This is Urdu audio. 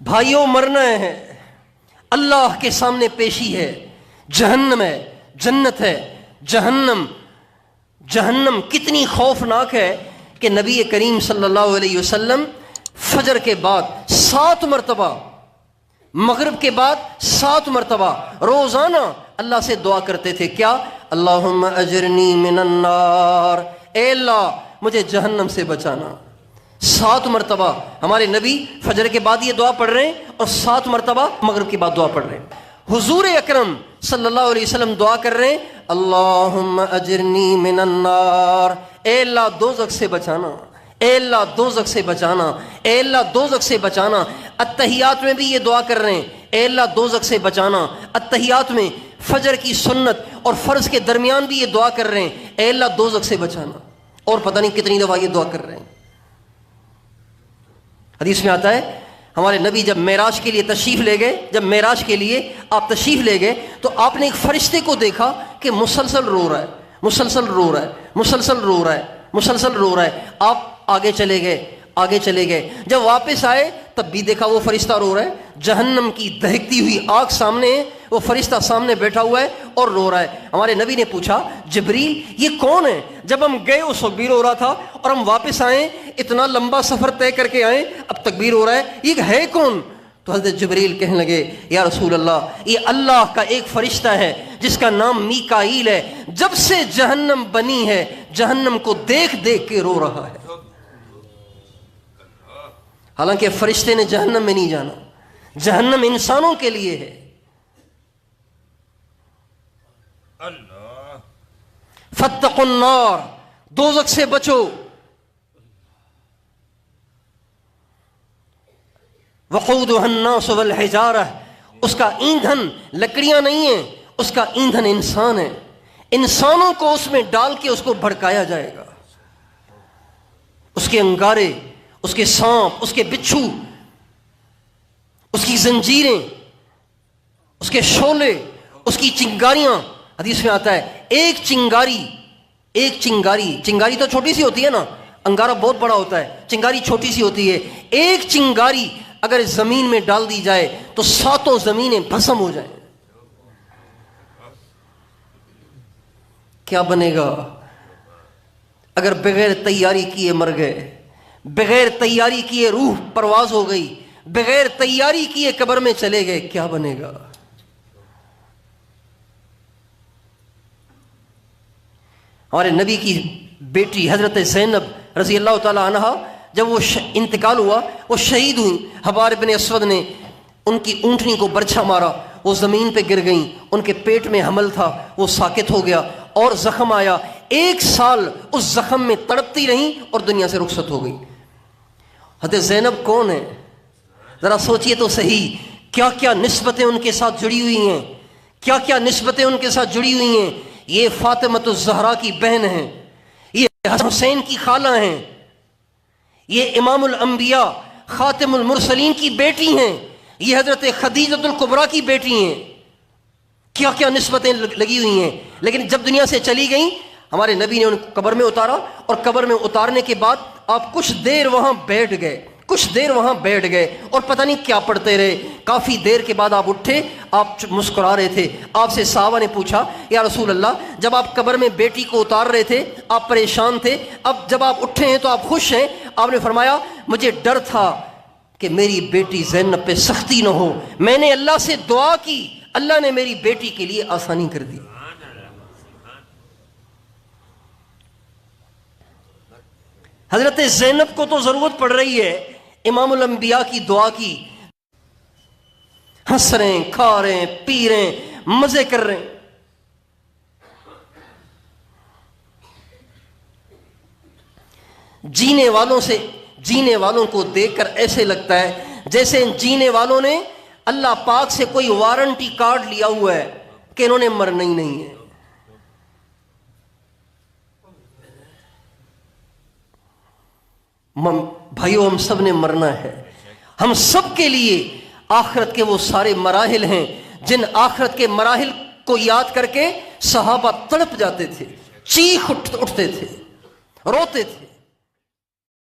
بھائیوں مرنا ہے، اللہ کے سامنے پیشی ہے، جہنم ہے، جنت ہے، جہنم کتنی خوفناک ہے کہ نبی کریم صلی اللہ علیہ وسلم فجر کے بعد 7 مرتبہ، مغرب کے بعد 7 مرتبہ روزانہ اللہ سے دعا کرتے تھے. کیا؟ اللہم اجرنی من النار، اے اللہ مجھے جہنم سے بچانا. 7 مرتبہ ہمارے نبی فجر کے بعد یہ دعا پڑھ رہے ہیں اور 7 مرتبہ مغرب کے بعد دعا پڑھ رہے ہیں. حضور اکرم صلی اللہ علیہ وسلم دعا کر رہے ہیں اللہم اجرنی من النار، اے اللہ دوزخ سے بچانا، اے اللہ دوزخ سے بچانا، اے اللہ دوزخ سے بچانا. اتحیات میں بھی یہ دعا کر رہے ہیں اے اللہ دوزخ سے بچانا. اتحیات میں فجر کی سنت اور فرض کے درمیان بھی یہ دعا کر رہے ہیں اے اللہ دوزخ سے بچانا. اور پتہ نہیں کتنی دفعہ یہ دعا کر رہے ہیں. حدیث میں آتا ہے ہمارے نبی جب معراج کے لیے تشریف لے گئے، جب معراج کے لیے آپ تشریف لے گئے تو آپ نے ایک فرشتے کو دیکھا کہ مسلسل رو رہا ہے، مسلسل رو رہا ہے، مسلسل رو رہا ہے، مسلسل رو رہا ہے. آپ آگے چلے گئے. جب واپس آئے تب بھی دیکھا وہ فرشتہ رو رہا ہے. جہنم کی دہکتی ہوئی آگ سامنے ہے، وہ فرشتہ سامنے بیٹھا ہوا ہے اور رو رہا ہے. ہمارے نبی نے پوچھا جبریل یہ کون ہے؟ جب ہم گئے اس وقت بھی رو رہا تھا اور ہم واپس آئے اتنا لمبا سفر طے کر کے آئے اب تک بھی رو رہا ہے، یہ ہے کون؟ تو حضرت جبریل کہنے لگے یا رسول اللہ یہ اللہ کا ایک فرشتہ ہے جس کا نام میکائیل ہے، جب سے جہنم بنی ہے جہنم کو دیکھ دیکھ کے رو رہا ہے. حالانکہ فرشتے نے جہنم میں نہیں جانا، جہنم انسانوں کے لیے ہے. فاتقوا النار، دوزخ سے بچو. وقودها الناس والحجارہ، اس کا ایندھن لکڑیاں نہیں ہیں، اس کا ایندھن انسان ہے. انسانوں کو اس میں ڈال کے اس کو بھڑکایا جائے گا. اس کے انگارے، اس کے سانپ، اس کے بچھو، اس کی زنجیریں، اس کے شعلے، اس کی چنگاریاں. حدیث میں آتا ہے ایک چنگاری تو چھوٹی سی ہوتی ہے نا، انگارہ بہت بڑا ہوتا ہے، چنگاری چھوٹی سی ہوتی ہے. ایک چنگاری اگر زمین میں ڈال دی جائے تو 7 زمینیں بھسم ہو جائیں. کیا بنے گا اگر بغیر تیاری کیے مر گئے، بغیر تیاری کیے روح پرواز ہو گئی، بغیر تیاری کیے قبر میں چلے گئے، کیا بنے گا؟ ہمارے نبی کی بیٹی حضرت زینب رضی اللہ تعالی عنہا جب وہ انتقال ہوا، وہ شہید ہوئی. حبار بن اسود نے ان کی اونٹنی کو برچھا مارا، وہ زمین پہ گر گئیں. ان کے پیٹ میں حمل تھا، وہ ساکت ہو گیا اور زخم آیا. 1 سال اس زخم میں تڑپتی رہیں اور دنیا سے رخصت ہو گئی. حضرت زینب کون ہے؟ ذرا سوچئے تو صحیح، کیا کیا نسبتیں ان کے ساتھ جڑی ہوئی ہیں، کیا کیا نسبتیں ان کے ساتھ جڑی ہوئی ہیں. یہ فاطمۃ الزہرا کی بہن ہیں، یہ حسن حسین کی خالہ ہیں، یہ امام الانبیاء خاتم المرسلین کی بیٹی ہیں، یہ حضرت خدیجۃ الکبریٰ کی بیٹی ہیں. کیا کیا نسبتیں لگی ہوئی ہیں. لیکن جب دنیا سے چلی گئیں ہمارے نبی نے ان کو قبر میں اتارا اور قبر میں اتارنے کے بعد آپ کچھ دیر وہاں بیٹھ گئے اور پتہ نہیں کیا پڑھتے رہے. کافی دیر کے بعد آپ اٹھے، آپ مسکرا رہے تھے. آپ سے صحابہ نے پوچھا یا رسول اللہ جب آپ قبر میں بیٹی کو اتار رہے تھے آپ پریشان تھے، اب جب آپ اٹھے ہیں تو آپ خوش ہیں؟ آپ نے فرمایا مجھے ڈر تھا کہ میری بیٹی زینب پہ سختی نہ ہو، میں نے اللہ سے دعا کی، اللہ نے میری بیٹی کے لیے آسانی کر دی. حضرت زینب کو تو ضرورت پڑ رہی ہے امام الانبیاء کی دعا کی. ہنس رہے ہیں، کھا رہے ہیں، پی رہے ہیں، مزے کر رہے ہیں. جینے والوں کو دیکھ کر ایسے لگتا ہے جیسے ان جینے والوں نے اللہ پاک سے کوئی وارنٹی کارڈ لیا ہوا ہے کہ انہوں نے مرنا ہی نہیں ہے. بھائیو ہم سب نے مرنا ہے. ہم سب کے لیے آخرت کے وہ سارے مراحل ہیں جن آخرت کے مراحل کو یاد کر کے صحابہ تڑپ جاتے تھے، چیخ اٹھتے تھے، روتے تھے.